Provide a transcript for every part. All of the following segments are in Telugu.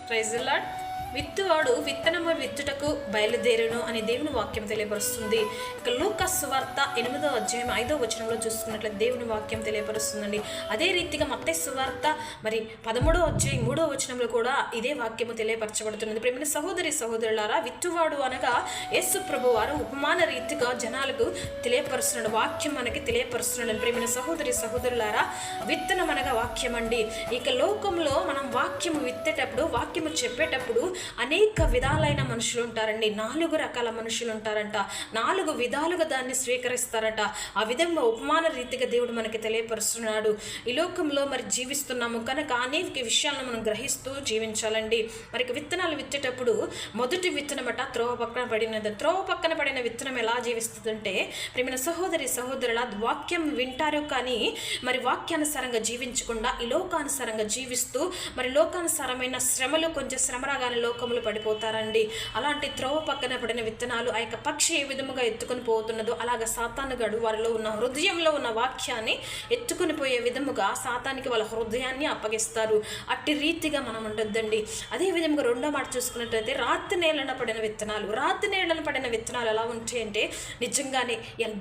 Praise the lord. విత్తువాడు విత్తనము విత్తుటకు బయలుదేరును అని దేవుని వాక్యం తెలియపరుస్తుంది. ఇక లూకా సువార్త 8వ అధ్యాయం 5వ వచనంలో చూసుకున్నట్లయితే దేవుని వాక్యం తెలియపరుస్తుందండి. అదే రీతిగా మత్తయి సువార్త 13వ అధ్యాయం 3వ వచనంలో కూడా ఇదే వాక్యము తెలియపరచబడుతున్నది. ప్రియమైన సహోదరి సహోదరులారా, విత్తువాడు అనగా యేసు ప్రభు వారు ఉపమాన రీతిగా జనాలకు తెలియపరుస్తున్నాడు, వాక్యం మనకి తెలియపరుస్తున్నాడు. ప్రియమైన సహోదరి సహోదరులారా, విత్తనం అనగా వాక్యం అండి. ఇక లోకంలో మనం వాక్యము విత్తేటప్పుడు, వాక్యము చెప్పేటప్పుడు అనేక విధాలైన మనుషులు ఉంటారండి. 4 రకాల మనుషులు ఉంటారంట. 4 విధాలుగా దాన్ని స్వీకరిస్తారట. ఆ విధంగా ఉపమాన రీతిగా దేవుడు మనకి తెలియపరుస్తున్నాడు. ఈ లోకంలో జీవిస్తున్నాము కనుక అనేక విషయాలను మనం గ్రహిస్తూ జీవించాలండి. విత్తనాలు విత్తేటప్పుడు మొదటి విత్తనమట త్రోవ పక్కన పడినది. త్రోవ పక్కన పడిన విత్తనం ఎలా జీవిస్తుందంటే, ప్రియమైన సహోదరి సహోదరుల, వాక్యం వింటారు కానీ వాక్యానుసారంగా జీవించకుండా ఈ లోకానుసారంగా జీవిస్తూ లోకానుసారమైన శ్రమలు, కొంచెం శ్రమ రాగానే లోకములు పడిపోతారండి. అలాంటి త్రోవ పక్కన పడిన విత్తనాలు ఆ యొక్క పక్షి ఏ విధముగా ఎత్తుకొని పోతున్నదో అలాగా సాతానుగాడు వారిలో ఉన్న హృదయంలో ఉన్న వాక్యాన్ని ఎత్తుకొని పోయే విధముగా సాతానికి వాళ్ళ హృదయాన్ని అప్పగిస్తారు. అట్టి రీతిగా మనం ఉండొద్దండి. అదే విధంగా రెండో మాట చూసుకున్నట్లయితే రాతి నేలన పడిన విత్తనాలు. రాతి నేలన పడిన విత్తనాలు ఎలా ఉంటాయంటే, నిజంగానే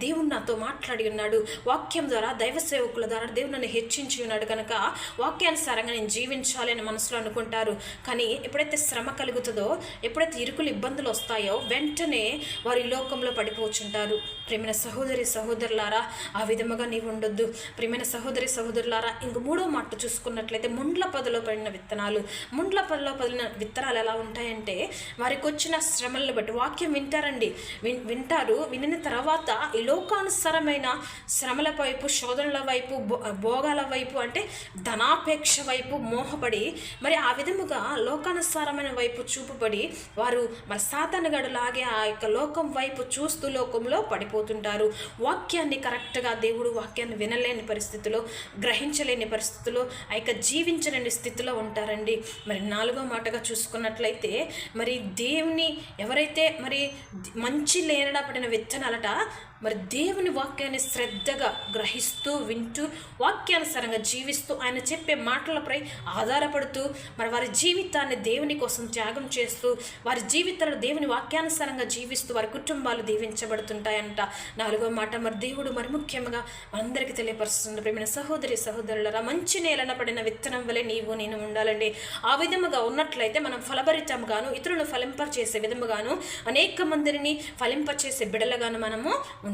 దేవుడు నాతో మాట్లాడి ఉన్నాడు, వాక్యం ద్వారా దైవ సేవకుల ద్వారా దేవుడు నన్ను హెచ్చించి ఉన్నాడు కనుక వాక్యానుసారంగా నేను జీవించాలి అని మనసులో అనుకుంటారు. కానీ ఎప్పుడైతే శ్రమ కలుగుతుందో, ఎప్పుడైతే ఇరుకులు ఇబ్బందులు వస్తాయో వెంటనే వారు ఈ లోకంలో పడిపోచుంటారు. ప్రియమైన సహోదరి సహోదరులారా, ఆ విధముగా నీవు ఉండొద్దు. ప్రియమైన సహోదరి సహోదరులారా, ఇంక 3వ మాట చూసుకున్నట్లయితే ముండ్ల పొదలో పడిన విత్తనాలు. ముండ్ల పొదలో పడిన విత్తనాలు ఎలా ఉంటాయంటే, వారికి వచ్చిన శ్రమలను బట్టి వాక్యం వింటారండి. వింటారు. వినిన తర్వాత ఈ లోకానుసారమైన శ్రమల వైపు, శోధనల వైపు, భోగాల వైపు, అంటే ధనాపేక్ష వైపు మోహపడి ఆ విధముగా లోకానుసారమైన వైపు చూపబడి వారు సాతానుగాడు లాగే ఆ యొక్క లోకం వైపు చూస్తూ లోకంలో పడిపోతుంటారు. వాక్యాన్ని కరెక్ట్గా దేవుడు వాక్యాన్ని వినలేని పరిస్థితిలో, గ్రహించలేని పరిస్థితిలో, ఆ యొక్క జీవించలేని స్థితిలో ఉంటారండి. 4వ మాటగా చూసుకున్నట్లయితే దేవుని ఎవరైతే మంచి లేనడా పడిన విత్తనాలట దేవుని వాక్యాన్ని శ్రద్ధగా గ్రహిస్తూ వింటూ వాక్యానుసారంగా జీవిస్తూ ఆయన చెప్పే మాటలపై ఆధారపడుతూ వారి జీవితాన్ని దేవుని కోసం త్యాగం చేస్తూ వారి జీవితాలను దేవుని వాక్యానుసారంగా జీవిస్తూ వారి కుటుంబాలు దీవించబడుతుంటాయంట. 4వ మాట దేవుడు ముఖ్యంగా మనందరికీ తెలియపరుస్తుంది. ప్రియమైన సహోదరి సహోదరులరా, మంచి నేలన పడిన విత్తనం వలె నీవు నేను ఉండాలండి. ఆ విధముగా ఉన్నట్లయితే మనం ఫలభరితంగాను, ఇతరులను ఫలింపచేసే విధముగాను, అనేక మందిని ఫలింపచేసే బిడలగాను మనము ఉంటాం.